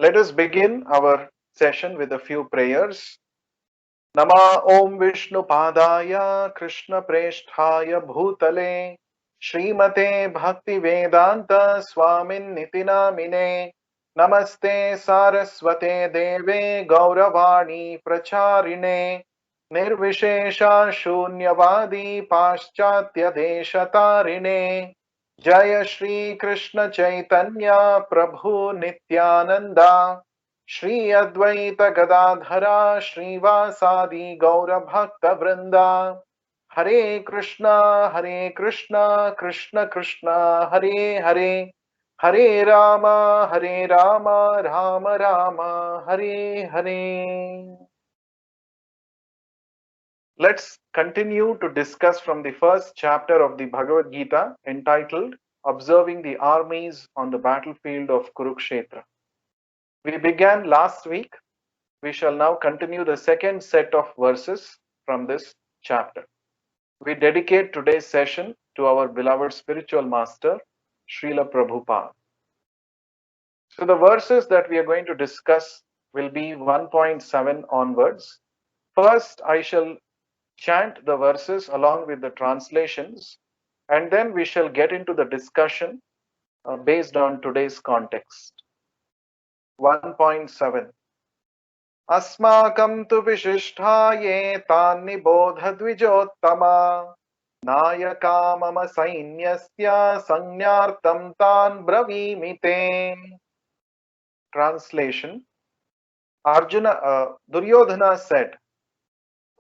Let us begin our session with a few prayers. Nama Om Vishnu Padaya Krishna Presthaya Bhutale Srimate Bhakti Vedanta Swamin Nitinamine Namaste Saraswate Deve Gauravani Pracharine Nirvishesha Shunyavadi Paschatya Deshatarine Jaya Shri Krishna Chaitanya Prabhu Nityananda Shri Advaita Gadadhara Srivasadi Gaura Bhakta Vrinda Hare Krishna Krishna Krishna Hare Hare Hare Rama Rama Rama Hare Hare. Let's continue to discuss from the first chapter of the Bhagavad Gita entitled Observing the Armies on the Battlefield of Kurukshetra. We began last week. We shall now continue the second set of verses from this chapter. We dedicate today's session to our beloved spiritual master, Srila Prabhupada. So the verses that we are going to discuss will be 1.7 onwards. First, I shall chant the verses along with the translations, and then we shall get into the discussion based on today's context. 1.7 अस्माकं तु विशिष्टाये तान्निबोध द्विजोत्तमा नायका मम सैन्यस्य संज्ञार्थं तान् ब्रवीमि ते. Translation. Duryodhana said,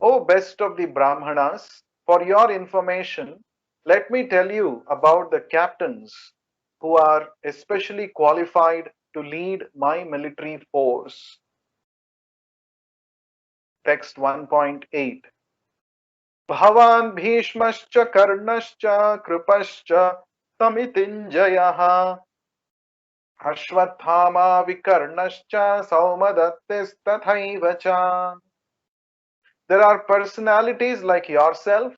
O best of the Brahmanas, for your information, let me tell you about the captains who are especially qualified to lead my military force. Text 1.8 Bhavan Bhishmascha Karnascha Krupascha Tamitinjayah Ashwathama Vikarnascha Saumadattistathaivacha. There are personalities like yourself,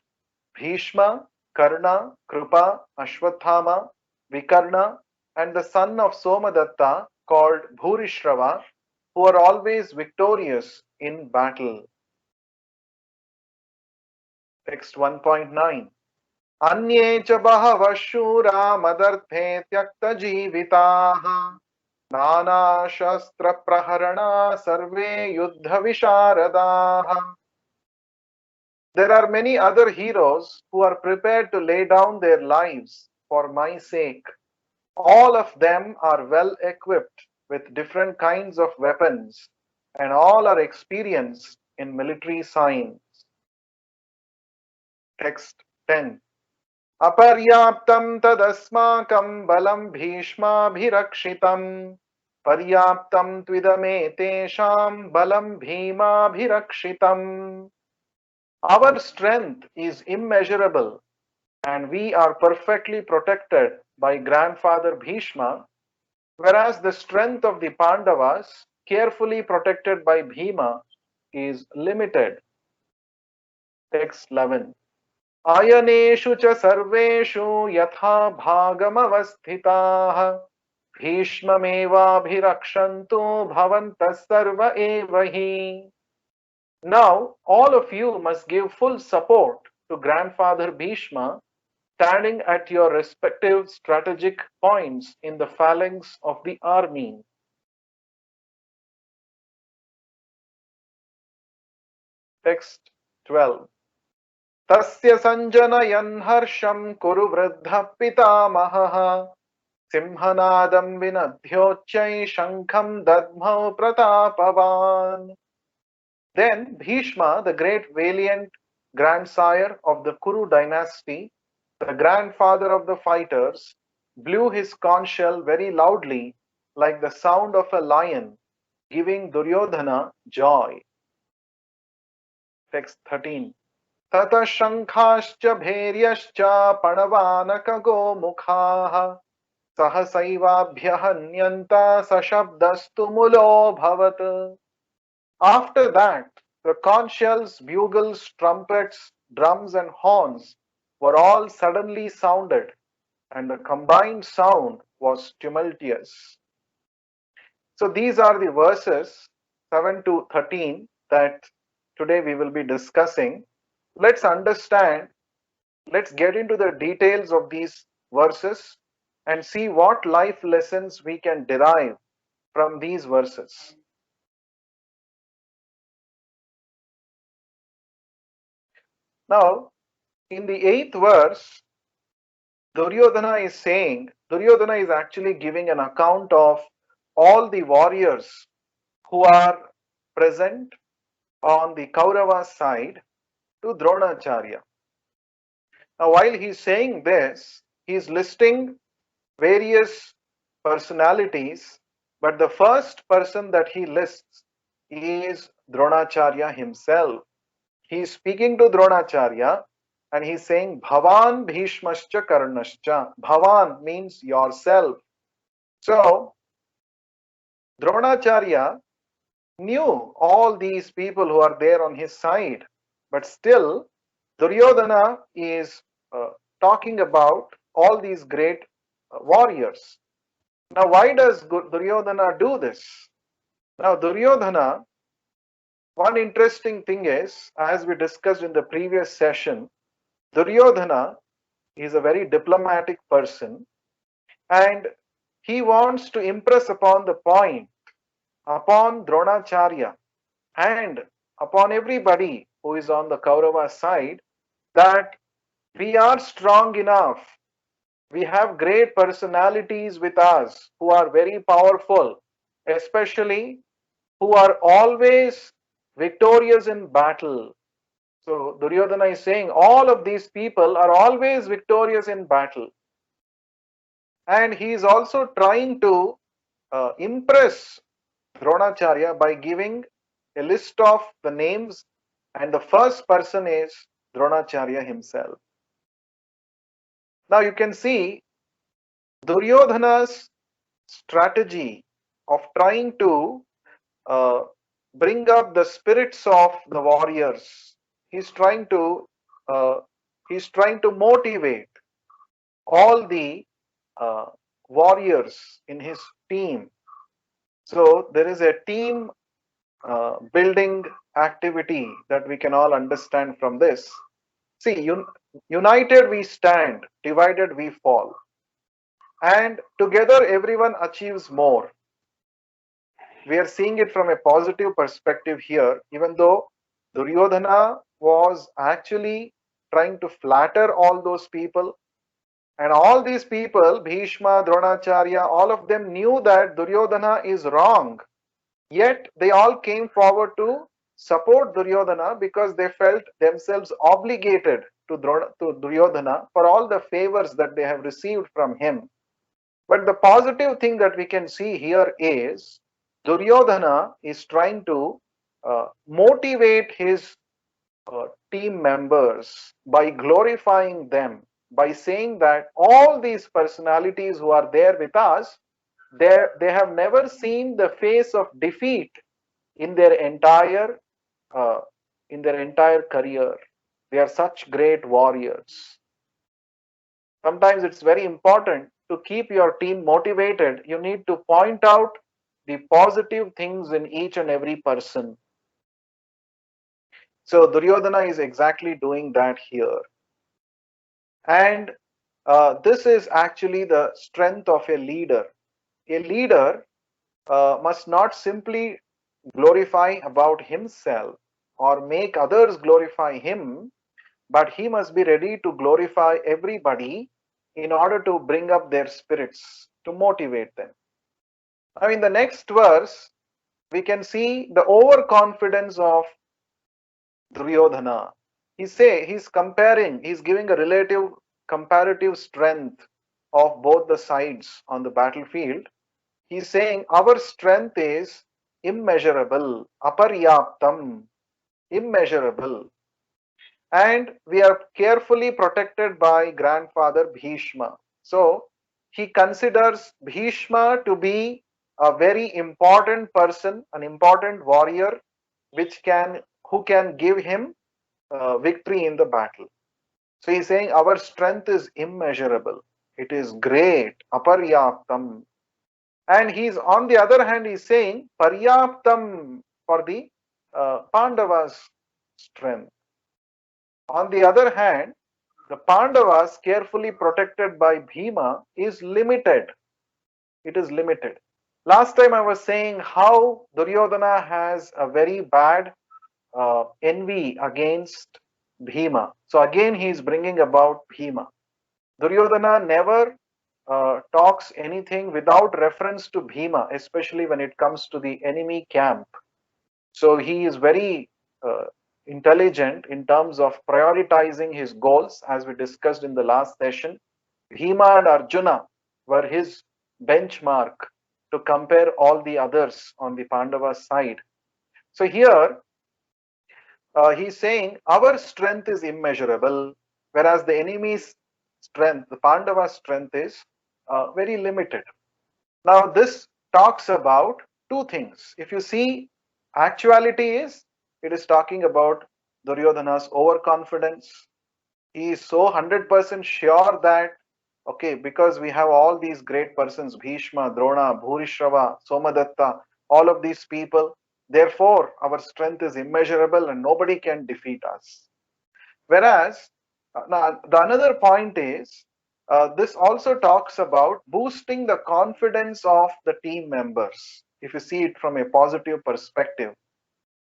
Bhishma, Karna, Krupa, Ashwathama, Vikarna, and the son of Somadatta called Bhurishrava, who are always victorious in battle. Text 1.9 Anye cha bahava shura madarthe tyakta jivitaha nana shastra praharana sarve yuddha visharadaha. There are many other heroes who are prepared to lay down their lives for my sake. All of them are well equipped with different kinds of weapons, and all are experienced in military science. Text 10 Aparyaptam tadasmakam balam bhishmabhirakshitam paryaptam tvidame tesham balam bhimabhirakshitam. Our strength is immeasurable, and we are perfectly protected by grandfather Bhishma, whereas the strength of the Pandavas, carefully protected by Bhima, is limited. Text 11 Ayaneshu cha sarveshu yatha bhagamavasthitaah bhishmamevabhirakshantu bhavantas sarva evahi. Now, all of you must give full support to Grandfather Bhishma, standing at your respective strategic points in the phalanx of the army. Text 12 Tasya sanjanayan harsham kuru vruddha pitamaha simhanadam vinadhyochay shankham dadmau pratapavan. Then Bhishma, the great valiant grandsire of the Kuru dynasty, the grandfather of the fighters, blew his conch shell very loudly, like the sound of a lion, giving Duryodhana joy. Text 13 Tata shankhascha bheryascha panavanaka mukhaha sahasaivabhyahanyanta sashabdastu mulo bhavat. After that, the conch shells, bugles, trumpets, drums, and horns were all suddenly sounded, and the combined sound was tumultuous. So these are the verses 7 to 13 that today we will be discussing. Let's understand, let's get into the details of these verses and see what life lessons we can derive from these verses. Now, in the 8th verse, Duryodhana is actually giving an account of all the warriors who are present on the Kaurava side to Dronacharya. Now, while he's saying this, he's listing various personalities, but the first person that he lists is Dronacharya himself. He's speaking to Dronacharya and he's saying, Bhavan Bhishmascha Karnascha. Bhavan means yourself. So, Dronacharya knew all these people who are there on his side, but still, Duryodhana is talking about all these great warriors. Now, why does Duryodhana do this? Now, Duryodhana, one interesting thing is, as we discussed in the previous session, Duryodhana is a very diplomatic person and he wants to impress upon the point, upon Dronacharya and upon everybody who is on the Kaurava side, that we are strong enough. We have great personalities with us who are very powerful, especially who are always victorious in battle. So Duryodhana is saying all of these people are always victorious in battle. And he is also trying to impress Dronacharya by giving a list of the names, and the first person is Dronacharya himself. Now you can see Duryodhana's strategy of trying to uh, bring up the spirits of the warriors. He's trying to uh, motivate all the uh, warriors in his team. So there is a team building activity that we can all understand from this. See, united we stand, divided we fall, and together everyone achieves more. We are seeing it from a positive perspective here, even though Duryodhana was actually trying to flatter all those people. And all these people, Bhishma, Dronacharya, all of them knew that Duryodhana is wrong. Yet they all came forward to support Duryodhana because they felt themselves obligated to Duryodhana for all the favors that they have received from him. But the positive thing that we can see here is Duryodhana is trying to motivate his team members by glorifying them, by saying that all these personalities who are there with us, they have never seen the face of defeat in their entire uh, career. They are such great warriors. Sometimes it's very important to keep your team motivated. You need to point out the positive things in each and every person. So Duryodhana is exactly doing that here. And this is actually the strength of a leader. A leader must not simply glorify about himself or make others glorify him, but he must be ready to glorify everybody in order to bring up their spirits, to motivate them. Now, in the next verse, we can see the overconfidence of Duryodhana. He's comparing, he's giving a relative comparative strength of both the sides on the battlefield. He's saying our strength is immeasurable, aparyaptam, immeasurable. And we are carefully protected by grandfather Bhishma. So he considers Bhishma to be a very important person, an important warrior, who can give him victory in the battle. So he's saying our strength is immeasurable. It is great, aparyaptam. And he's on the other hand, he's saying Paryaptam for the Pandavas' strength. On the other hand, the Pandavas, carefully protected by Bhima, is limited. It is limited. Last time I was saying how Duryodhana has a very bad envy against Bhima. So again, he is bringing about Bhima. Duryodhana never talks anything without reference to Bhima, especially when it comes to the enemy camp. So he is very uh, intelligent in terms of prioritizing his goals, as we discussed in the last session. Bhima and Arjuna were his benchmark to compare all the others on the Pandava side. So here he's saying our strength is immeasurable, whereas the enemy's strength, the Pandava's strength, is very limited. Now, this talks about two things. If you see, actuality is it is talking about Duryodhana's overconfidence. He is so 100% sure that, okay, because we have all these great persons, Bhishma, Drona, Bhurishrava, Somadatta, all of these people, therefore our strength is immeasurable and nobody can defeat us. Whereas, now the another point is, this also talks about boosting the confidence of the team members, if you see it from a positive perspective.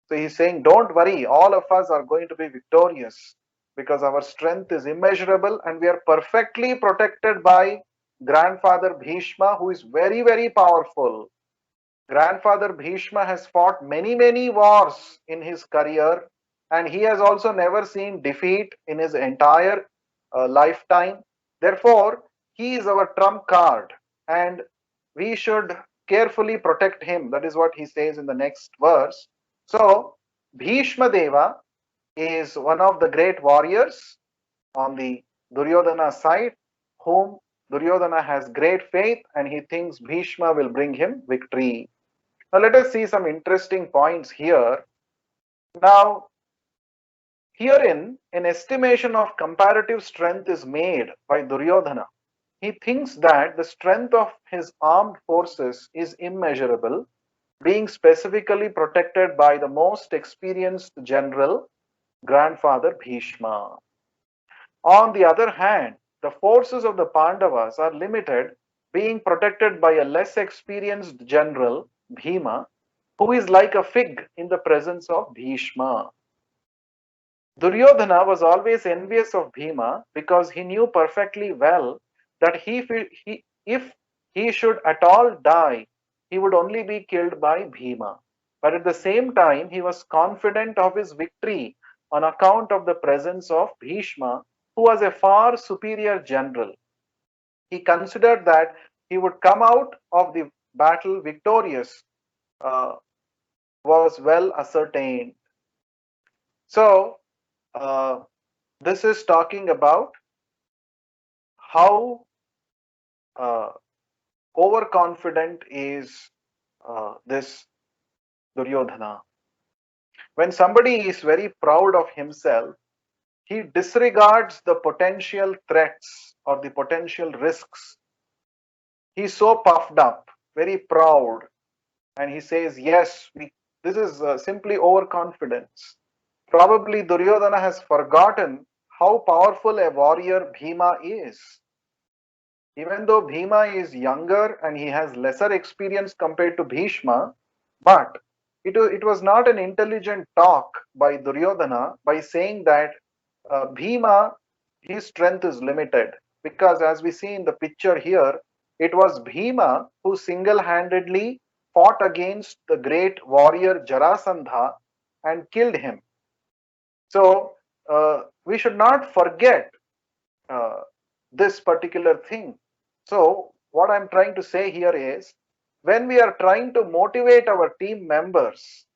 So he's saying, don't worry, all of us are going to be victorious because our strength is immeasurable and we are perfectly protected by grandfather Bhishma, who is very, very powerful. Grandfather Bhishma has fought many, many wars in his career, and he has also never seen defeat in his entire lifetime. Therefore, he is our trump card, and we should carefully protect him. That is what he says in the next verse. So, Bhishma Deva is one of the great warriors on the Duryodhana side, whom Duryodhana has great faith, and he thinks Bhishma will bring him victory. Now let us see some interesting points here. Now, herein, an estimation of comparative strength is made by Duryodhana. He thinks that the strength of his armed forces is immeasurable, being specifically protected by the most experienced general, grandfather Bhishma. On the other hand, the forces of the Pandavas are limited, being protected by a less experienced general, Bhima, who is like a fig in the presence of Bhishma. Duryodhana was always envious of Bhima because he knew perfectly well that if he should at all die, he would only be killed by Bhima. But at the same time, he was confident of his victory on account of the presence of Bhishma, who was a far superior general. He considered that he would come out of the battle victorious, uh, was well ascertained. So, uh, this is talking about how uh, overconfident is this Duryodhana. When somebody is very proud of himself, he disregards the potential threats or the potential risks. He's so puffed up, very proud, and he says, yes, this is simply overconfidence. Probably Duryodhana has forgotten how powerful a warrior Bhima is. Even though Bhima is younger and he has lesser experience compared to Bhishma, but it was not an intelligent talk by Duryodhana by saying that Bhima, his strength is limited. Because as we see in the picture here, it was Bhima who single-handedly fought against the great warrior Jarasandha and killed him. So we should not forget uh, this particular thing. So what I'm trying to say here is, when we are trying to motivate our team members,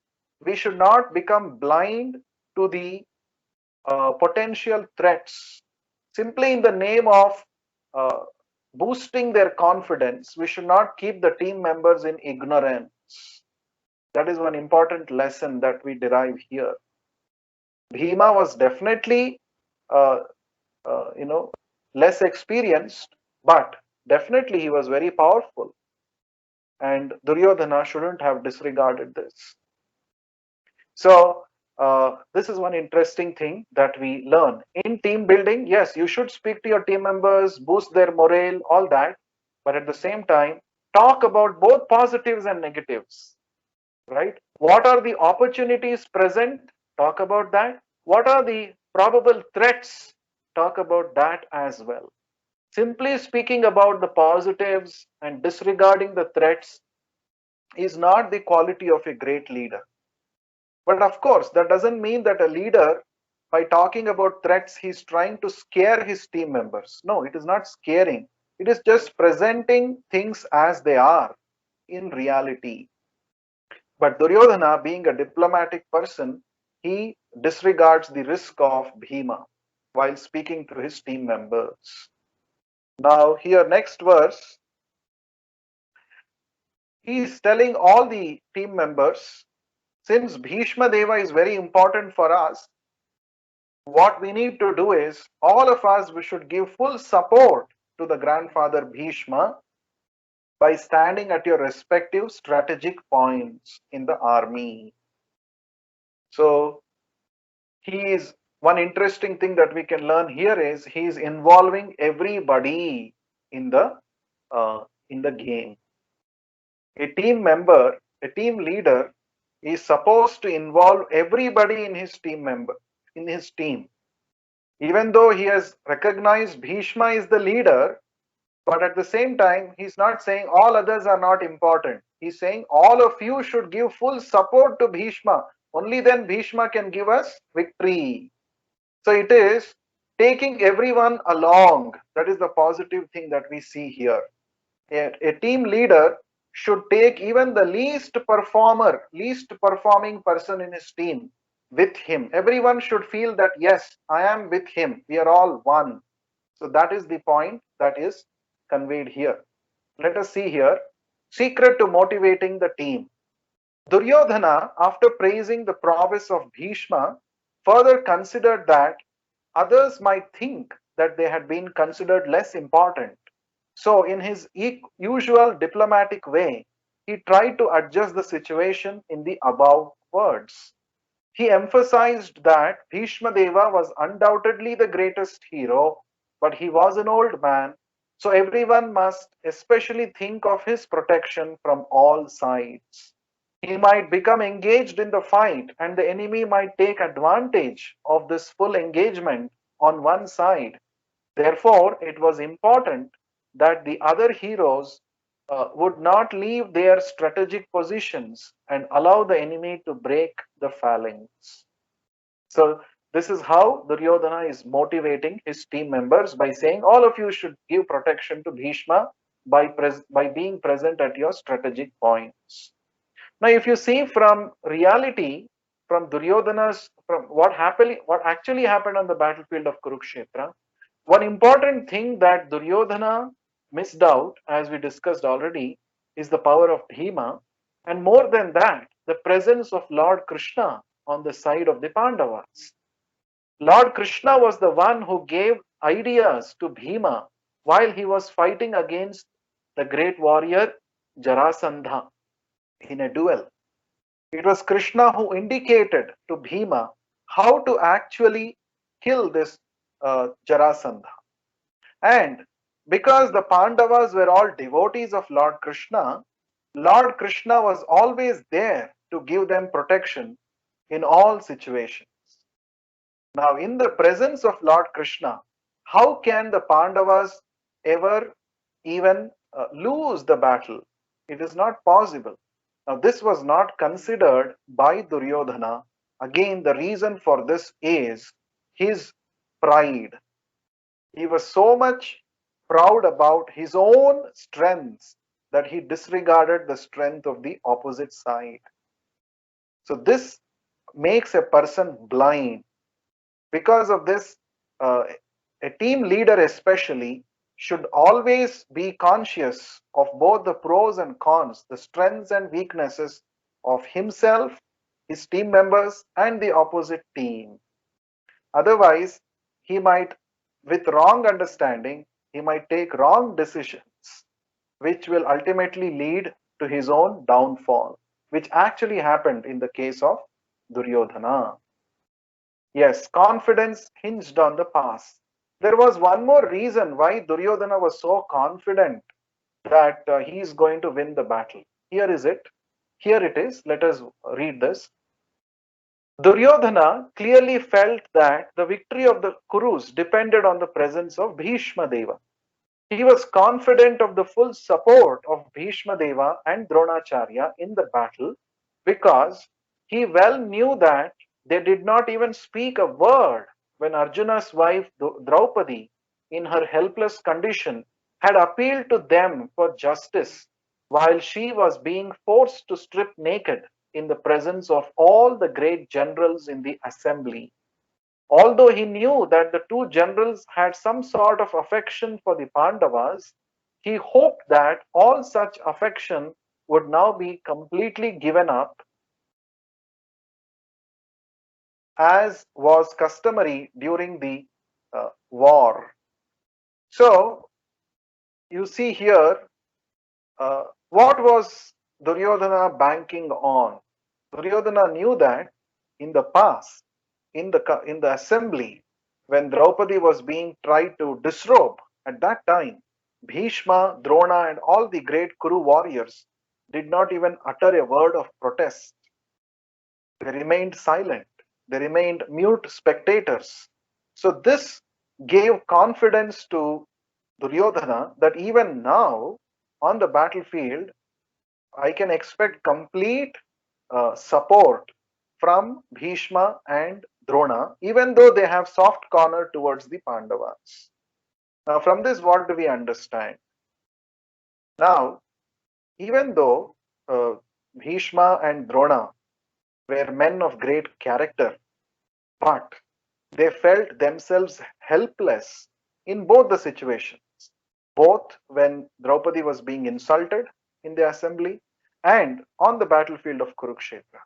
we should not become blind to the potential threats. Simply in the name of uh, boosting their confidence, we should not keep the team members in ignorance. That is one important lesson that we derive here. Bhima was definitely, uh, you know, less experienced, but definitely he was very powerful. and Duryodhana shouldn't have disregarded this. So, this is one interesting thing that we learn. In team building, yes, you should speak to your team members, boost their morale, all that. But at the same time, talk about both positives and negatives, right? What are the opportunities present? Talk about that. What are the probable threats? Talk about that as well. Simply speaking about the positives and disregarding the threats is not the quality of a great leader. But of course, that doesn't mean that a leader, by talking about threats, he's trying to scare his team members. No, it is not scaring. It is just presenting things as they are in reality. But Duryodhana, being a diplomatic person, he disregards the risk of Bhima while speaking to his team members. Now, here, next verse, he is telling all the team members, since Bhishma Deva is very important for us, what we need to do is all of us we should give full support to the grandfather Bhishma by standing at your respective strategic points in the army. So he is one interesting thing that we can learn here is he is involving everybody in the game. A team member, a team leader is supposed to involve everybody in his team. Even though he has recognized Bhishma is the leader, but at the same time, he's not saying all others are not important. He's saying all of you should give full support to Bhishma. Only then Bhishma can give us victory. So it is taking everyone along. That is the positive thing that we see here. A team leader should take even the least performing person in his team with him. Everyone should feel that, yes, I am with him. We are all one. So that is the point that is conveyed here. Let us see here. Secret to motivating the team. Duryodhana, after praising the prowess of Bhishma, further considered that others might think that they had been considered less important. So, in his usual diplomatic way, he tried to adjust the situation in the above words. He emphasized that Bhishma Deva was undoubtedly the greatest hero, but he was an old man, so everyone must especially think of his protection from all sides. He might become engaged in the fight, and the enemy might take advantage of this full engagement on one side. Therefore, it was important that the other heroes would not leave their strategic positions and allow the enemy to break the phalanx. So, this is how Duryodhana is motivating his team members by saying, all of you should give protection to Bhishma by being present at your strategic points. Now, if you see from reality, from Duryodhana's, from what actually happened on the battlefield of Kurukshetra, one important thing that Duryodhana missed out, as we discussed already, is the power of Bhima, and more than that, the presence of Lord Krishna on the side of the Pandavas. Lord Krishna was the one who gave ideas to Bhima while he was fighting against the great warrior Jarasandha in a duel. It was Krishna who indicated to Bhima how to actually kill this Jarasandha. And because the Pandavas were all devotees of Lord Krishna was always there to give them protection in all situations. Now, in the presence of Lord Krishna, how can the Pandavas ever even lose the battle? It is not possible. Now, this was not considered by Duryodhana. Again, the reason for this is his pride. He was so much proud about his own strengths that he disregarded the strength of the opposite side. So, this makes a person blind. Because of this, a team leader especially should always be conscious of both the pros and cons, the strengths and weaknesses of himself, his team members, and the opposite team. Otherwise, he might, with wrong understanding, he might take wrong decisions, which will ultimately lead to his own downfall, which actually happened in the case of Duryodhana. Yes, confidence hinged on the past. There was one more reason why Duryodhana was so confident that he is going to win the battle. Here is it. Here it is. Let us read this. Duryodhana clearly felt that the victory of the Kurus depended on the presence of Bhishma Deva. He was confident of the full support of Bhishma Deva and Dronacharya in the battle because he well knew that they did not even speak a word when Arjuna's wife Draupadi, in her helpless condition, had appealed to them for justice while she was being forced to strip naked in the presence of all the great generals in the assembly. Although he knew that the two generals had some sort of affection for the Pandavas, he hoped that all such affection would now be completely given up, as was customary during the war. So, you see here, what was Duryodhana banking on? Duryodhana knew that in the past, in the assembly, when Draupadi was being tried to disrobe, at that time, Bhishma, Drona, and all the great Kuru warriors did not even utter a word of protest. They remained silent. They remained mute spectators. So this gave confidence to Duryodhana that even now on the battlefield, I can expect complete support from Bhishma and Drona, even though they have soft corner towards the Pandavas. Now, from this, what do we understand? Now, even though Bhishma and Drona were men of great character, but they felt themselves helpless in both the situations, both when Draupadi was being insulted in the assembly and on the battlefield of Kurukshetra,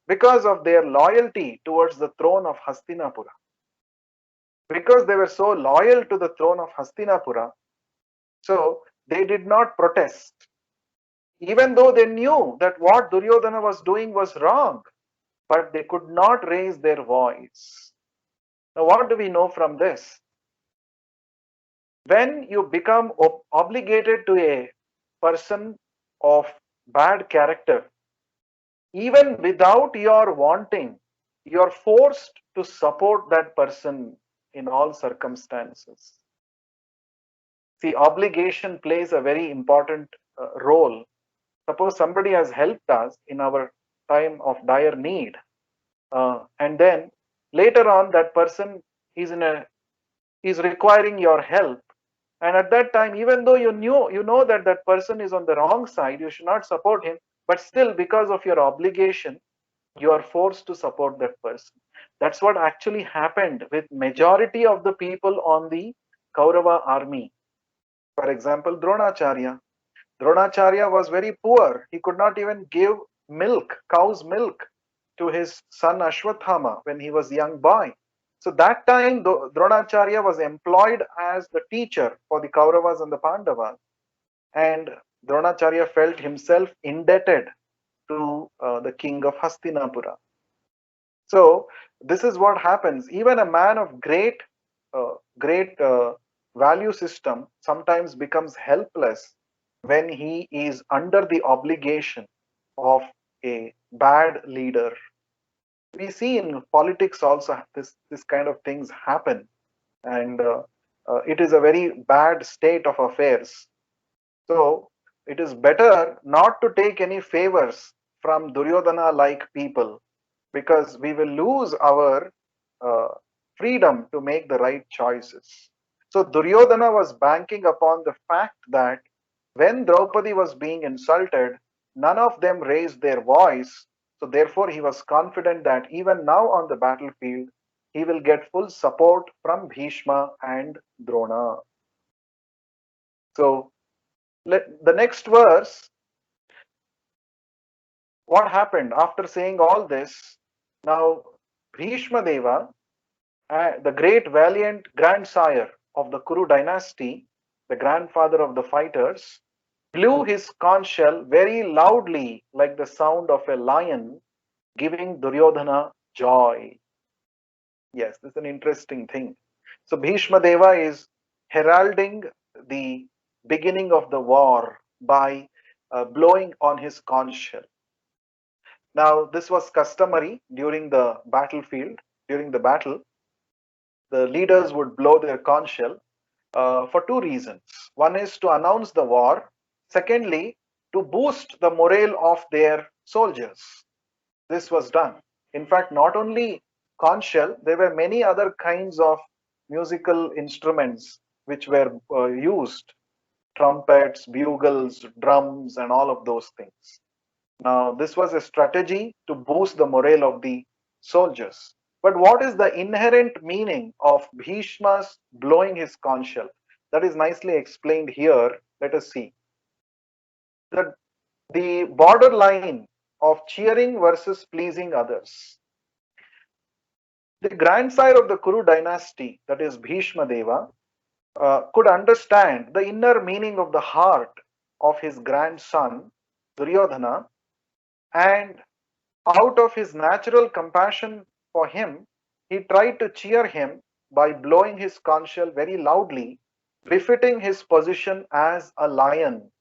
because of their loyalty towards the throne of Hastinapura. Because they were so loyal to the throne of Hastinapura, so they did not protest, even though they knew that what Duryodhana was doing was wrong, but they could not raise their voice. Now, what do we know from this? When you become obligated to a person of bad character, even without your wanting, you're forced to support that person in all circumstances. See, obligation plays a very important role. Suppose somebody has helped us in our time of dire need, and then later on that person is requiring your help, and at that time, even though you know that that person is on the wrong side, you should not support him, but still, because of your obligation, you are forced to support that person. That's what actually happened with majority of the people on the Kaurava army. For example, Dronacharya. Dronacharya was very poor. He could not even give milk, cow's milk, to his son Ashwathama when he was a young boy. So that time, Dronacharya was employed as the teacher for the Kauravas and the Pandavas. And Dronacharya felt himself indebted to the king of Hastinapura. So this is what happens. Even a man of great value system sometimes becomes helpless when he is under the obligation of a bad leader. We see in politics also this kind of things happen, and it is a very bad state of affairs. So it is better not to take any favors from Duryodhana like people, because we will lose our uh, freedom to make the right choices. So Duryodhana was banking upon the fact that when Draupadi was being insulted, none of them raised their voice. So therefore, he was confident that even now on the battlefield, he will get full support from Bhishma and Drona. So the next verse, what happened after saying all this? Now, Bhishma Deva, the great valiant grandsire of the Kuru dynasty, the grandfather of the fighters, blew his conch shell very loudly like the sound of a lion, giving Duryodhana joy. Yes, this is an interesting thing. So Bhishma Deva is heralding the beginning of the war by blowing on his conch shell. Now, this was customary during the battlefield. During the battle, the leaders would blow their conch shell for two reasons. One is to announce the war. Secondly, to boost the morale of their soldiers. This was done. In fact, not only conch shell, there were many other kinds of musical instruments which were used: trumpets, bugles, drums, and all of those things. Now, this was a strategy to boost the morale of the soldiers. But what is the inherent meaning of Bhishma's blowing his conch shell? That is nicely explained here. Let us see. The borderline of cheering versus pleasing others. The grandsire of the Kuru dynasty, that is Bhishma Deva, could understand the inner meaning of the heart of his grandson Duryodhana, and out of his natural compassion for him, he tried to cheer him by blowing his conch shell very loudly, befitting his position as a lion.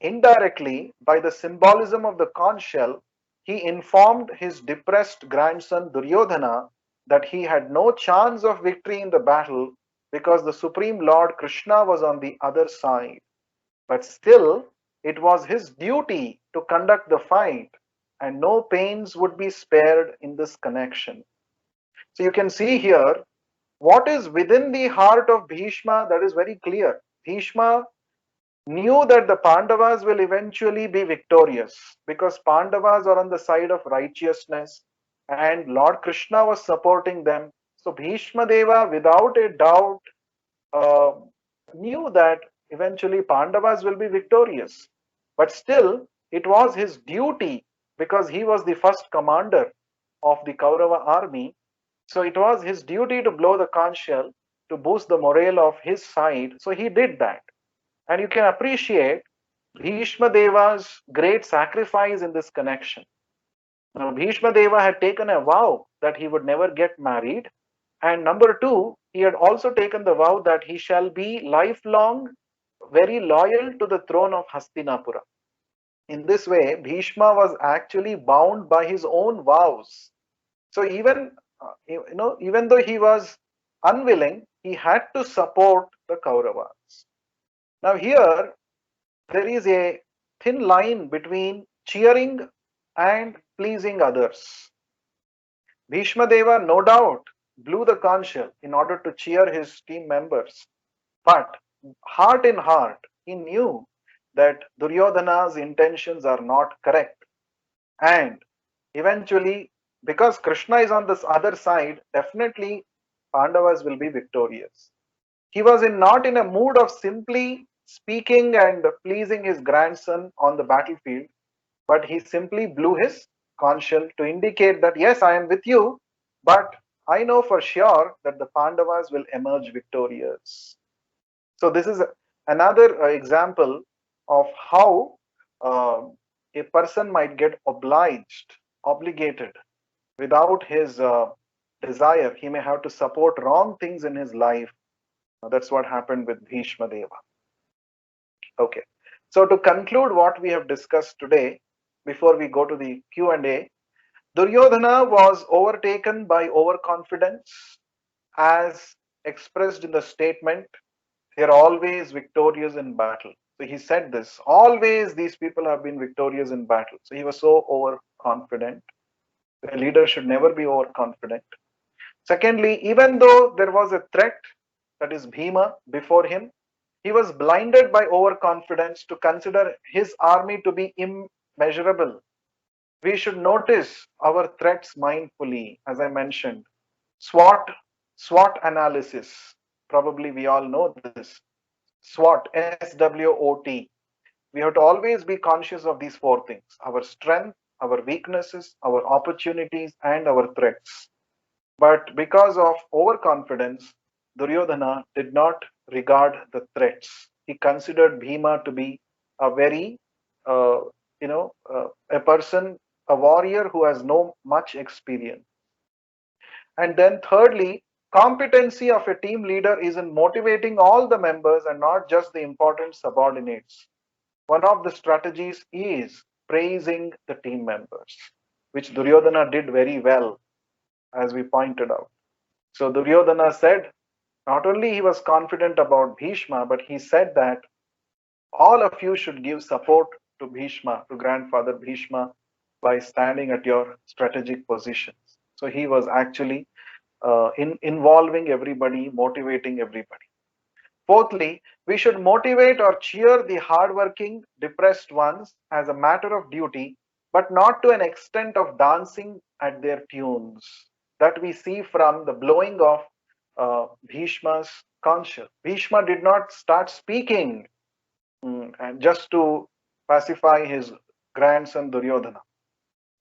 Indirectly, by the symbolism of the conch shell, he informed his depressed grandson Duryodhana that he had no chance of victory in the battle because the Supreme Lord Krishna was on the other side. But still, it was his duty to conduct the fight, and no pains would be spared in this connection. So you can see here what is within the heart of Bhishma, that is very clear. Bhishma knew that the Pandavas will eventually be victorious because Pandavas are on the side of righteousness and Lord Krishna was supporting them. So Bhishma Deva, without a doubt, uh, knew that eventually Pandavas will be victorious. But still, it was his duty because he was the first commander of the Kaurava army. So it was his duty to blow the conch shell to boost the morale of his side. So he did that. And you can appreciate Bhishma Deva's great sacrifice in this connection. Now, Bhishma Deva had taken a vow that he would never get married. And number two, he had also taken the vow that he shall be lifelong very loyal to the throne of Hastinapura. In this way, Bhishma was actually bound by his own vows. So even though he was unwilling, he had to support the Kauravas. Now here, there is a thin line between cheering and pleasing others. Bhishma Deva, no doubt, blew the conch shell in order to cheer his team members. But heart in heart, he knew that Duryodhana's intentions are not correct. And eventually, because Krishna is on this other side, definitely Pandavas will be victorious. He was not in a mood of simply speaking and pleasing his grandson on the battlefield, but he simply blew his conch shell to indicate that yes, I am with you, but I know for sure that the Pandavas will emerge victorious. So this is another example of how a person might get obligated without his desire. He may have to support wrong things in his life. That's what happened with Bhishma Deva. Okay. So to conclude what we have discussed today, before we go to the Q&A, Duryodhana was overtaken by overconfidence as expressed in the statement, they are always victorious in battle. So he said this, always these people have been victorious in battle. So he was so overconfident. A leader should never be overconfident. Secondly, even though there was a threat, that is Bhima, before him, he was blinded by overconfidence to consider his army to be immeasurable. We should notice our threats mindfully, as I mentioned. SWOT, SWOT analysis. Probably we all know this. SWOT, SWOT. We have to always be conscious of these four things: our strength, our weaknesses, our opportunities, and our threats. But because of overconfidence, Duryodhana did not regard the threats. He considered Bhima to be a very, uh, a person, a warrior who has no much experience. And then thirdly, competency of a team leader is in motivating all the members and not just the important subordinates. One of the strategies is praising the team members, which Duryodhana did very well, as we pointed out. So Duryodhana said, not only he was confident about Bhishma, but he said that all of you should give support to Bhishma, to grandfather Bhishma, by standing at your strategic positions. So he was actually involving everybody, motivating everybody. Fourthly, we should motivate or cheer the hardworking, depressed ones as a matter of duty, but not to an extent of dancing at their tunes. That we see from the blowing of Bhishma's conch shell. Bhishma did not start speaking and just to pacify his grandson Duryodhana.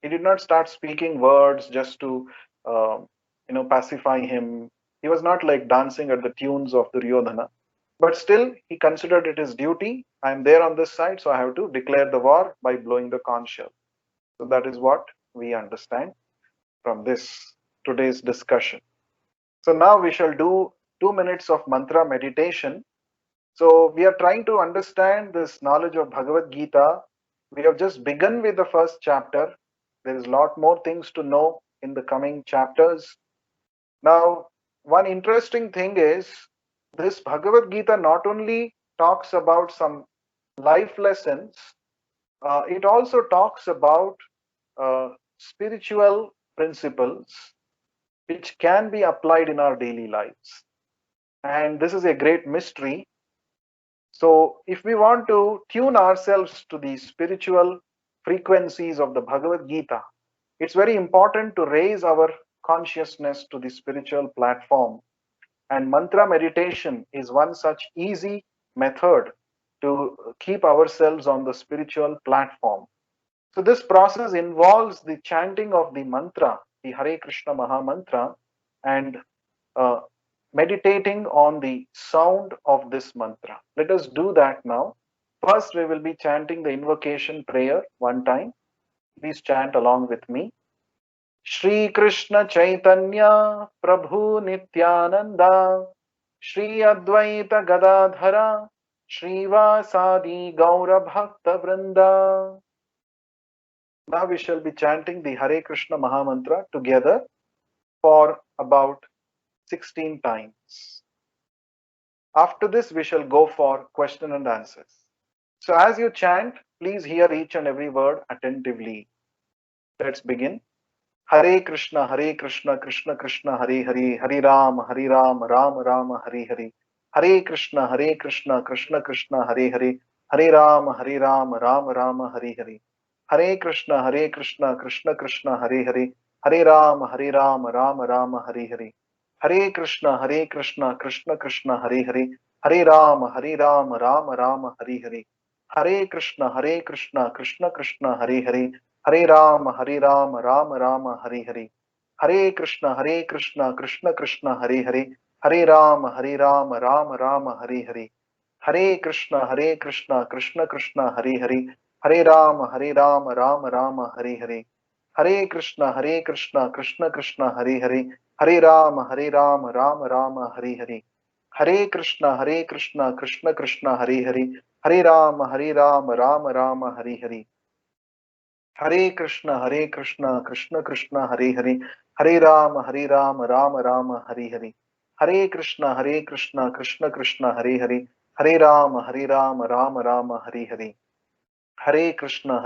He did not start speaking words just to, pacify him. He was not like dancing at the tunes of Duryodhana. But still, he considered it his duty. I am there on this side, so I have to declare the war by blowing the conch shell. So that is what we understand from this today's discussion. So now we shall do 2 minutes of mantra meditation. So we are trying to understand this knowledge of Bhagavad Gita. We have just begun with the first chapter. There is a lot more things to know in the coming chapters. Now, one interesting thing is this Bhagavad Gita not only talks about some life lessons, it also talks about spiritual principles which can be applied in our daily lives. And this is a great mystery. So, if we want to tune ourselves to the spiritual frequencies of the Bhagavad Gita, it's very important to raise our consciousness to the spiritual platform. And mantra meditation is one such easy method to keep ourselves on the spiritual platform. So, this process involves the chanting of the mantra, the Hare Krishna Maha Mantra, and uh, meditating on the sound of this mantra. Let us do that now. First, we will be chanting the invocation prayer one time. Please chant along with me. Shri Krishna Chaitanya Prabhu Nityananda Shri Advaita Gadadhara Shrivasadi Gaura Bhakta Vrinda. Now we shall be chanting the Hare Krishna Maha Mantra together for about 16 times. After this, we shall go for question and answers. So as you chant, please hear each and every word attentively. Let's begin. Hare Krishna, Krishna Krishna, Hare Hare, Hare Ram, Ram Ram, Hare Hare. Hare Krishna, Krishna Krishna, Hare Hare, Hare Ram, Ram Ram, Hare Hare. Hare Krishna, Krishna Krishna, Hare Hare, Hare Ram, Ram Ram, Hare Hare. Hare Krishna, Krishna Krishna, Hare Hare, Hare Ram, Ram Ram, Hare Hare. Hare Krishna, Krishna Krishna, Hare Hare, Hare Ram, Ram Ram, Hare Hare. Hare Krishna, Krishna Krishna, Hare Hare, Hare Ram, Ram Ram, Hare Hare. Hare Krishna, Krishna Krishna, Hare Hare, Hare Ram, Ram Ram, Hare Hare. Hare Krishna, Krishna Krishna, Hare Hare, Hare Ram, Ram Ram, Hare Hare. Hare Krishna, Krishna Krishna, Hare Hare, Hare Ram, Ram Ram, Hare Hare. Hare Krishna, Krishna Krishna, Hare Hare, Hare Ram, Ram Ram, Hare Hare. Hare Krishna, Krishna Krishna, Hare Hare, Hare Ram, Ram Ram, Hare Hare. Hare Krishna,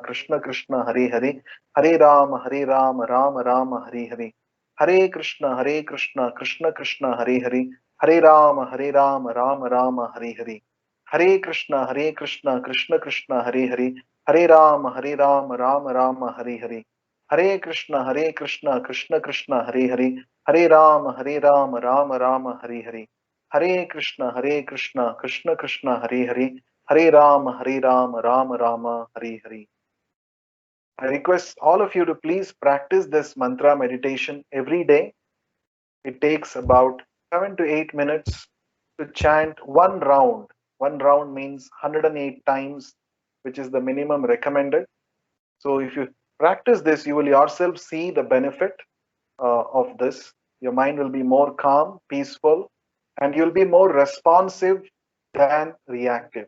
Krishna Krishna, Hare Hare, Hare Ram, Ram Ram, Hare Hare. Hare Krishna, Krishna Krishna, Hare Hare, Hare Ram, Ram Ram, Hare Hare. Hare Krishna, Krishna Krishna, Hare Hare, Hare Ram, Ram Ram, Hare Hare. Hare Krishna, Krishna Krishna, Hare Hare, Hare Ram, Ram Ram, Hare Hare. Hare Krishna, Krishna Krishna, Hare Hare, Hare Ram, Ram Rama, Hare Hare. I request all of you to please practice this mantra meditation every day. It takes about 7 to 8 minutes to chant one round One round means 108 times, which is the minimum recommended. So if you practice this, you will yourself see the benefit of this. Your mind will be more calm, peaceful, and you'll be more responsive than reactive.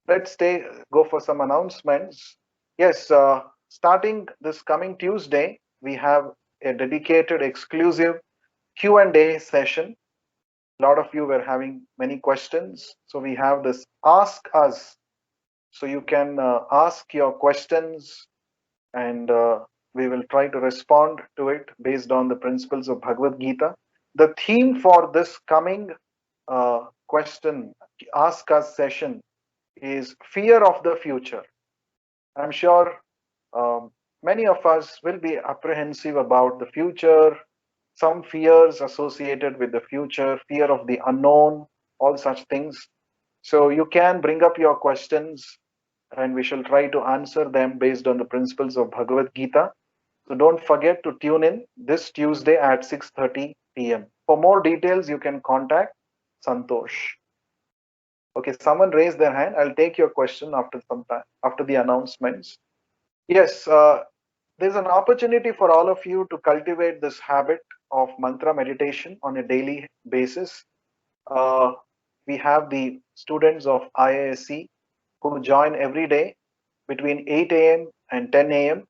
Go for some announcements. Yes, starting this coming Tuesday, we have a dedicated, exclusive Q&A session. A lot of you were having many questions, so we have this Ask Us. So you can ask your questions, and we will try to respond to it based on the principles of Bhagavad Gita. The theme for this coming question, Ask Us session, is fear of the future. I'm sure many of us will be apprehensive about the future, some fears associated with the future, fear of the unknown, all such things. So you can bring up your questions and we shall try to answer them based on the principles of Bhagavad Gita. So don't forget to tune in this Tuesday at 6:30 p.m. For more details, you can contact Santosh. Okay, someone raised their hand. I'll take your question after some time, after the announcements. Yes, there's an opportunity for all of you to cultivate this habit of mantra meditation on a daily basis. We have the students of IISc who join every day between 8 a.m. and 10 a.m.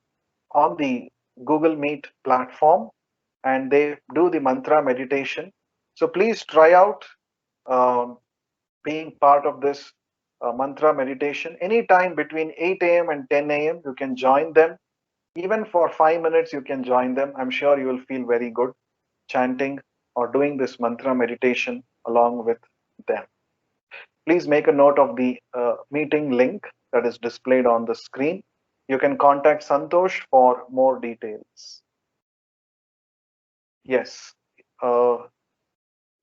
on the Google Meet platform, and they do the mantra meditation. So please try out um, being part of this mantra meditation. Anytime between 8 a.m. and 10 a.m., you can join them. Even for 5 minutes, you can join them. I'm sure you will feel very good chanting or doing this mantra meditation along with them. Please make a note of the meeting link that is displayed on the screen. You can contact Santosh for more details. Yes.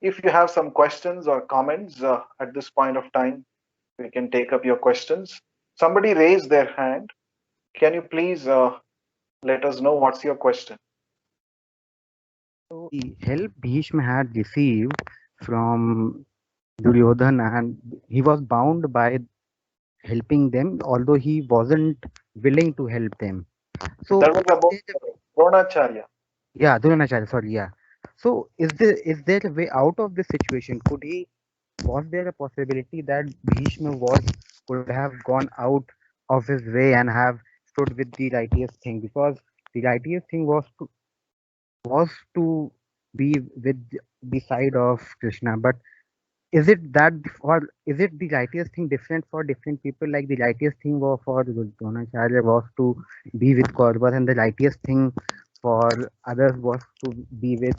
If you have some questions or comments at this point of time, we can take up your questions. Somebody raised their hand. Can you please let us know what's your question? So the help Bhishma had received from Duryodhana, and he was bound by helping them, although he wasn't willing to help them. So That was about Dronacharya. yeah, Dronacharya, sorry, yeah. So is there a way out of this situation? Was there a possibility that Bhishma could have gone out of his way and have stood with the righteous thing? Because the righteous thing was to be with the side of Krishna. But is it that, or is it the righteous thing different for different people? Like the righteous thing for Dronacharya was to be with Kauravas, and the righteous thing for others was to be with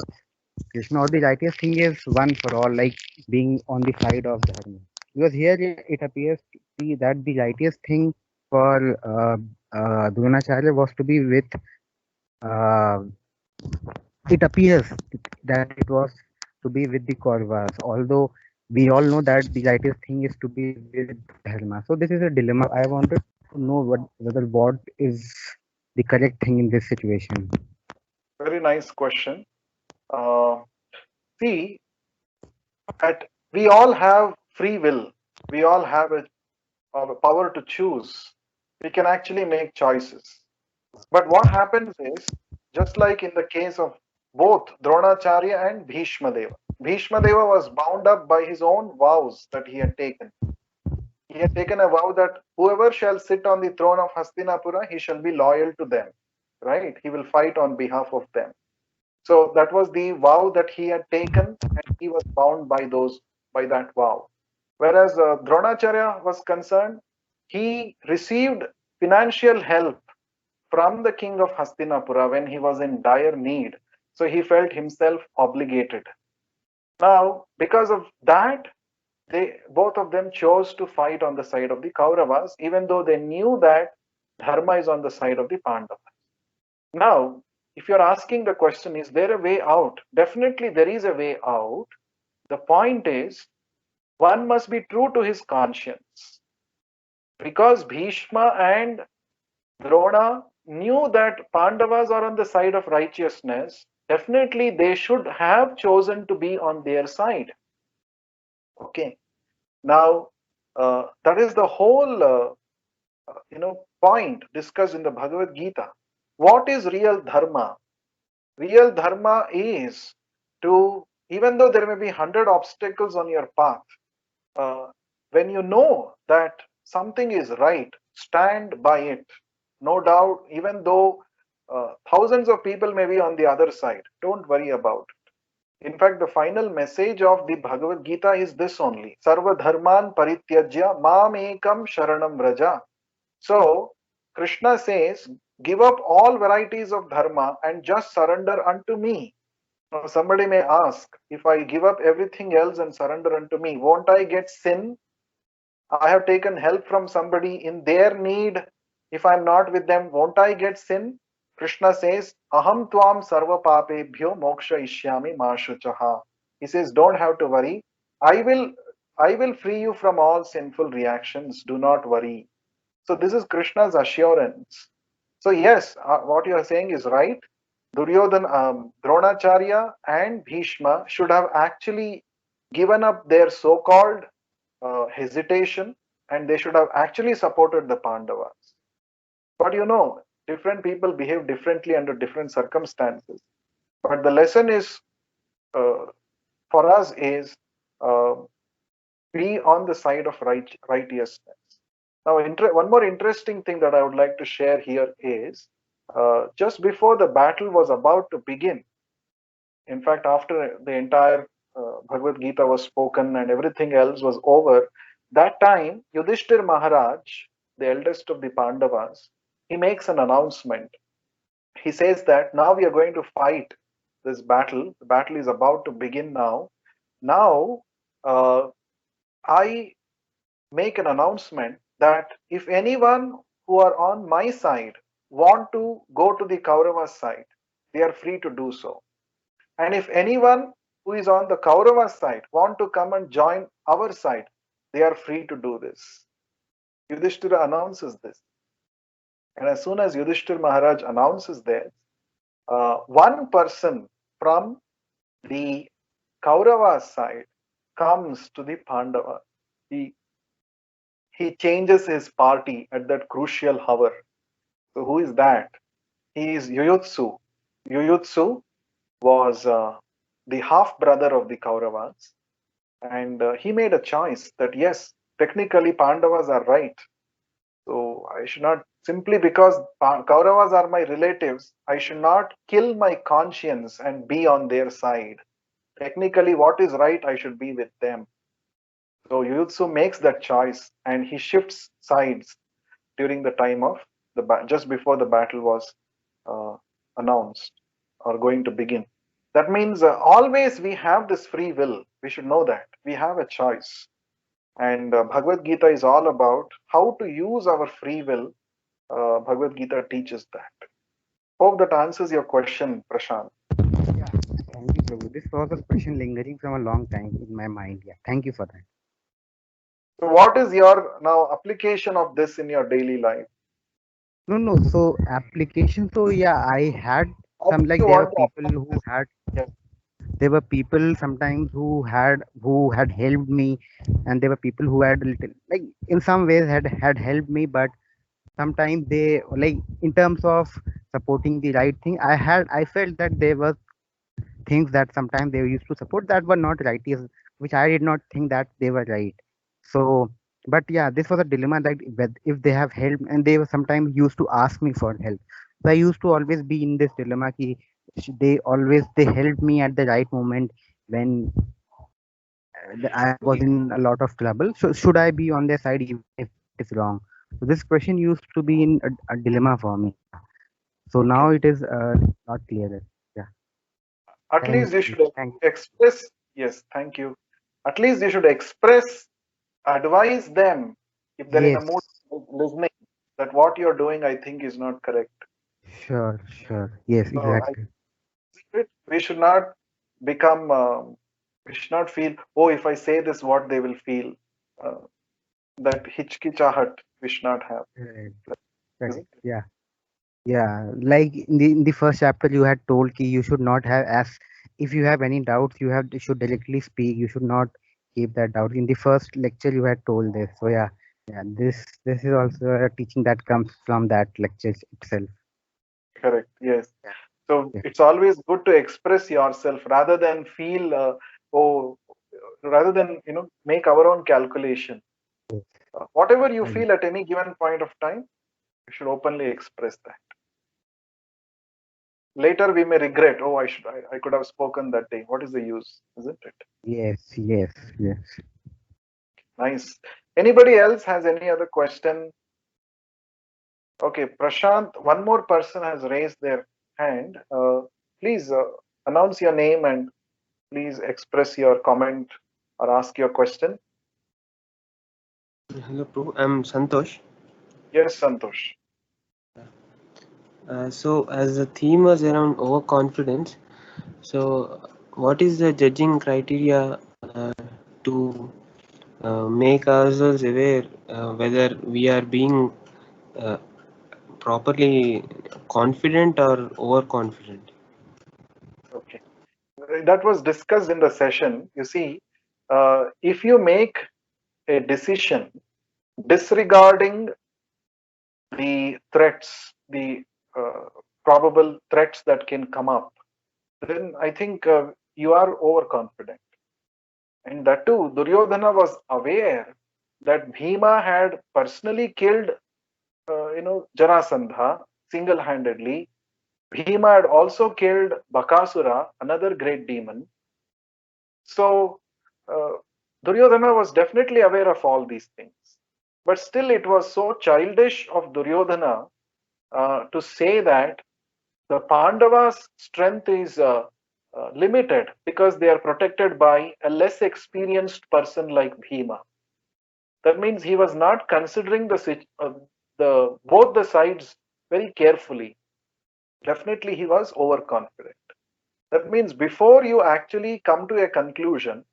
Krishna, or the righteous thing is one for all, like being on the side of Dharma. Because here it appears to be that the righteous thing for Dronacharya was to be with uh, it appears that it was to be with the Kauravas, although we all know that the righteous thing is to be with Dharma. So this is a dilemma. I wanted to know what is the correct thing in this situation. Very nice question. Uh, See, we all have free will. We all have a power to choose. We can actually make choices. But what happens is, just like in the case of both Dronacharya and Bhishma Deva, Bhishma Deva was bound up by his own vows that he had taken. He had taken a vow that whoever shall sit on the throne of Hastinapura, he shall be loyal to them, right? He will fight on behalf of them. So that was the vow that he had taken, and he was bound by that vow. Whereas Dronacharya was concerned, he received financial help from the king of Hastinapura when he was in dire need. So he felt himself obligated. Now, because of that, they both of them chose to fight on the side of the Kauravas, even though they knew that Dharma is on the side of the Pandavas. Now, if you're asking the question, is there a way out? Definitely there is a way out. The point is, one must be true to his conscience. Because Bhishma and Drona knew that Pandavas are on the side of righteousness, definitely they should have chosen to be on their side. Okay. Now, that is the whole point discussed in the Bhagavad Gita. What is real dharma? Real dharma is to, even though there may be 100 obstacles on your path, uh, when you know that something is right, stand by it. No doubt, even though thousands of people may be on the other side, don't worry about it. In fact, the final message of the Bhagavad Gita is this only: Sarva dharman parityajya mam ekam sharanam vraja. So, Krishna says, give up all varieties of dharma and just surrender unto me. Now, somebody may ask, if I give up everything else and surrender unto me, won't I get sin? I have taken help from somebody in their need. If I'm not with them, won't I get sin? Krishna says, Aham tvam sarva papebhyo moksha ishyami ma shuchaha. He says, don't have to worry. I will I will free you from all sinful reactions. Do not worry. So this is Krishna's assurance. So yes, what you are saying is right. Duryodhana, Dronacharya and Bhishma should have actually given up their so-called hesitation, and they should have actually supported the Pandavas. But different people behave differently under different circumstances. But the lesson is uh, for us is uh, be on the side of righteousness. Now, one more interesting thing that I would like to share here is just before the battle was about to begin, in fact, after the entire Bhagavad Gita was spoken and everything else was over, that time Yudhishthir Maharaj, the eldest of the Pandavas, he makes an announcement. He says that now we are going to fight this battle. The battle is about to begin now. Now, I make an announcement that if anyone who are on my side want to go to the Kaurava side, they are free to do so. And if anyone who is on the Kaurava side want to come and join our side, they are free to do this. Yudhishthira announces this. And as soon as Yudhishthira Maharaj announces this, one person from the Kaurava side comes to the Pandava. He changes his party at that crucial hour. So who is that? He is Yuyutsu. Yuyutsu was the half brother of the Kauravas, and he made a choice that yes, technically Pandavas are right. So I should not, simply because Kauravas are my relatives, I should not kill my conscience and be on their side. Technically, what is right, I should be with them. So Yuyutsu makes that choice and he shifts sides during the time of just before the battle was uh, announced or going to begin. That means always we have this free will. We should know that we have a choice. And Bhagavad Gita is all about how to use our free will. Bhagavad Gita teaches that. Hope that answers your question, Prashant. Yeah, thank you, Prabhu. This was a question lingering from a long time in my mind. Yeah, thank you for that. So, what is your now application of this in your daily life? No, no. So application. So yeah, I had How some, do like you there were want to people apply who this? had Yes. there were people sometimes who had helped me, and there were people who had little, like in some ways had helped me, but sometimes they, like in terms of supporting the right thing, I felt that there were things that sometimes they used to support that were not right, which I did not think that they were right. So, but yeah, this was a dilemma that if they have help, and they were sometimes used to ask me for help. So I used to always be in this dilemma ki they helped me at the right moment when I was in a lot of trouble. So should I be on their side even if it is wrong? So this question used to be in a dilemma for me. So now Okay. it is not clear. Yeah. At Thank least you you. should express. Yes, thank you. At least you should express, advise them if they're in a Yes. mood of listening that what you're doing, I think, is not correct. Sure. Sure. Yes. So Exactly. we should not become, we should not feel, oh, if I say this, what they will feel. Uh, that hitchkichahat we should not have. Right. Is Correct. it? Yeah. Yeah. Like in the first chapter, you had told ki you should not have, as if you have any doubts, you should directly speak. You should not keep that doubt. In the first lecture, you had told this. So yeah, yeah. This is also a teaching that comes from that lecture itself. Correct. Yes. So Yeah. it's always good to express yourself rather than feel, oh, rather than, make our own calculation. Yes. Whatever you Right. feel at any given point of time, you should openly express that. Later we may regret, oh, I could have spoken that day. What is the use, isn't it? Yes. Yes. Yes. Nice. Anybody else has any other question? Okay, Prashant, one more person has raised their hand. Please announce your name and please express your comment or ask your question. Hello, Prabhu. I'm Santosh. Yes, Santosh. So, as the theme was around overconfidence, so what is the judging criteria to make ourselves aware whether we are being uh, properly confident or overconfident? Okay. That was discussed in the session. You see, if you make a decision disregarding the threats, the probable threats that can come up, then I think you are overconfident. And that too, Duryodhana was aware that Bhima had personally killed, Jarasandha single-handedly. Bhima had also killed Bakasura, another great demon. So uh, Duryodhana was definitely aware of all these things. But still, it was so childish of Duryodhana to say that the Pandavas' strength is limited because they are protected by a less experienced person like Bhima. That means he was not considering the both the sides very carefully. Definitely, he was overconfident. That means before you actually come to a conclusion,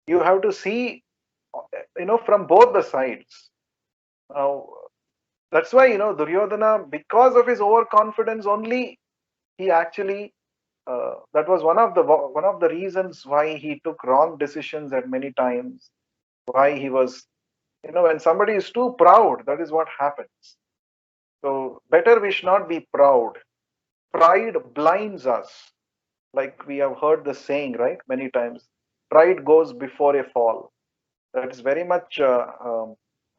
you have to see, from both the sides. Now, that's why Duryodhana, because of his overconfidence only, he actually that was one of the reasons why he took wrong decisions at many times. Why he was, when somebody is too proud, that is what happens. So better we should not be proud. Pride blinds us, like we have heard the saying, right? Many times, pride goes before a fall. That is very much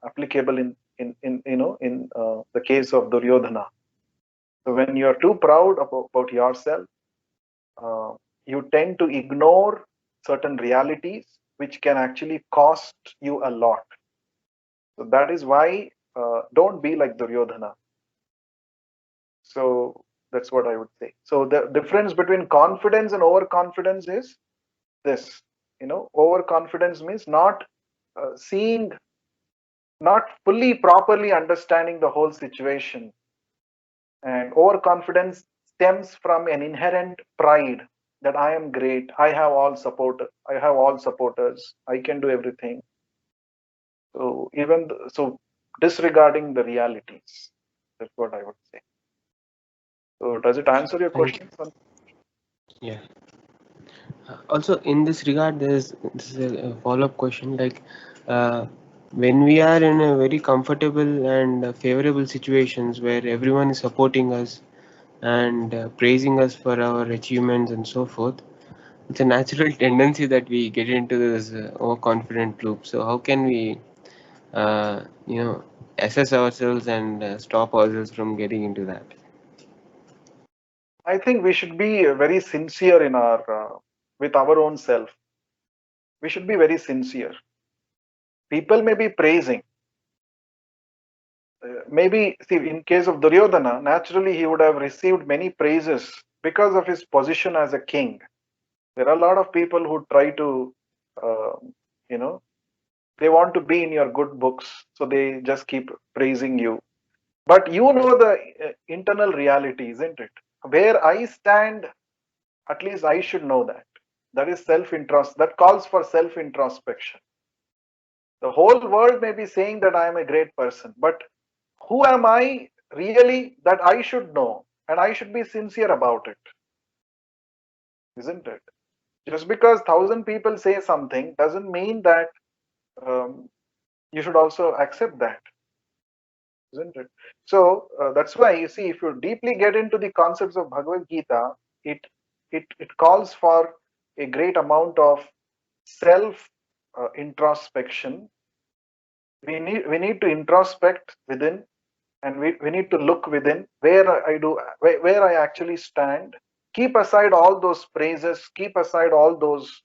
applicable in the case of Duryodhana. So when you are too proud about yourself, uh, you tend to ignore certain realities which can actually cost you a lot. So that is why don't be like Duryodhana. So that's what I would say. So the difference between confidence and overconfidence is this. Overconfidence means not seeing, not fully properly understanding the whole situation. And overconfidence stems from an inherent pride that I am great, I have all supporters, I can do everything. So so disregarding the realities. That's what I would say. So does it answer your Thank you. question? Yeah. Also, in this regard, this is a follow-up question. Like, uh, when we are in a very comfortable and favorable situations where everyone is supporting us and praising us for our achievements and so forth, it's a natural tendency that we get into this overconfident loop. So, how can we, uh, you know, assess ourselves and stop ourselves from getting into that? I think we should be very sincere in our with our own self. We should be very sincere. People may be praising. Maybe see, in case of Duryodhana, naturally he would have received many praises because of his position as a king. There are a lot of people who try to, uh, you know, they want to be in your good books, so they just keep praising you. But you know the internal reality, isn't it? Where I stand, at least I should know that. That is self-interest. That calls for self-introspection. The whole world may be saying that I am a great person, but who am I really, that I should know, and I should be sincere about it, isn't it? Just because 1,000 people say something doesn't mean that you should also accept that, isn't it? So that's why you see, if you deeply get into the concepts of Bhagavad Gita, it calls for a great amount of self introspection. We need to introspect within, and we need to look within where I actually stand. Keep aside all those praises, keep aside all those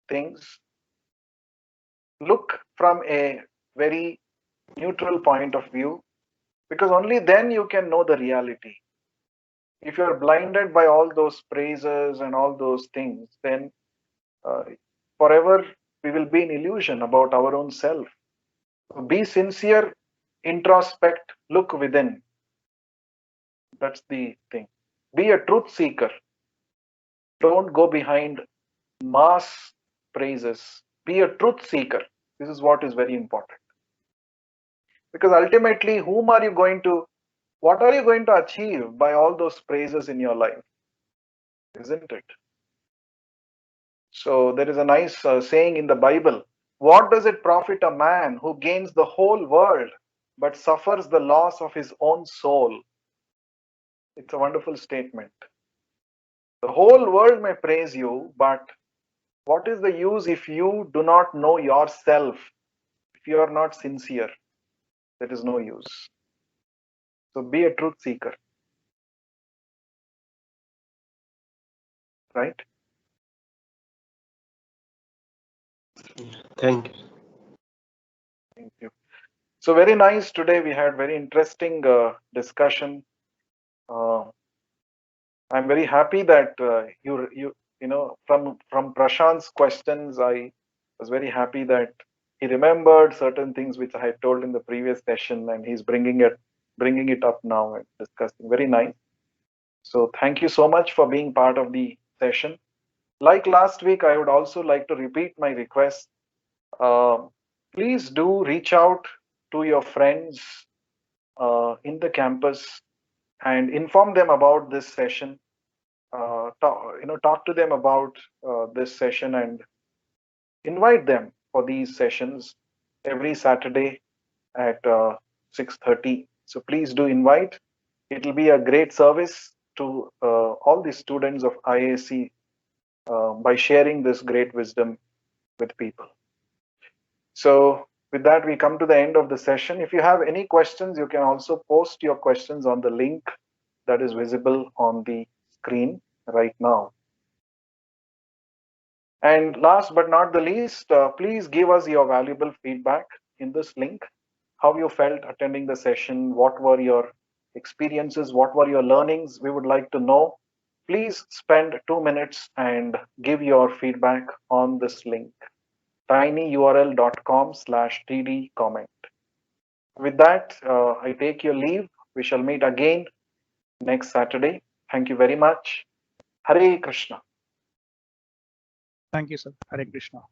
things. Look from a very neutral point of view, because only then you can know the reality. If you are blinded by all those praises and all those things, then uh, forever we will be in illusion about our own self. So be sincere, introspect, look within. That's the thing. Be a truth seeker. Don't go behind mass praises. Be a truth seeker. This is what is very important. Because ultimately, what are you going to achieve by all those praises in your life? Isn't it? So there is a nice saying in the Bible: what does it profit a man who gains the whole world but suffers the loss of his own soul? It's a wonderful statement. The whole world may praise you, but what is the use if you do not know yourself? If you are not sincere, there is no use. So be a truth seeker, right? Thank you. Thank you. So very nice. Today we had very interesting discussion. Uh, I'm very happy that from Prashant's questions, I was very happy that he remembered certain things which I had told in the previous session, and he's bringing it up now and discussing. Very nice. So thank you so much for being part of the session. Like last week, I would also like to repeat my request. Uh, Please do reach out to your friends in the campus and inform them about this session. Talk to them about this session and invite them for these sessions every Saturday at 6:30. So please do invite. It will be a great service to all the students of IAC by sharing this great wisdom with people. So with that, we come to the end of the session. If you have any questions, you can also post your questions on the link that is visible on the screen right now. And last but not the least, please give us your valuable feedback in this link. How you felt attending the session, what were your experiences, what were your learnings? We would like to know. Please spend 2 minutes and give your feedback on this link, tinyurl.com/td comment. With that, I take your leave. We shall meet again next Saturday. Thank you very much. Hare Krishna. Thank you, sir. Hare Krishna.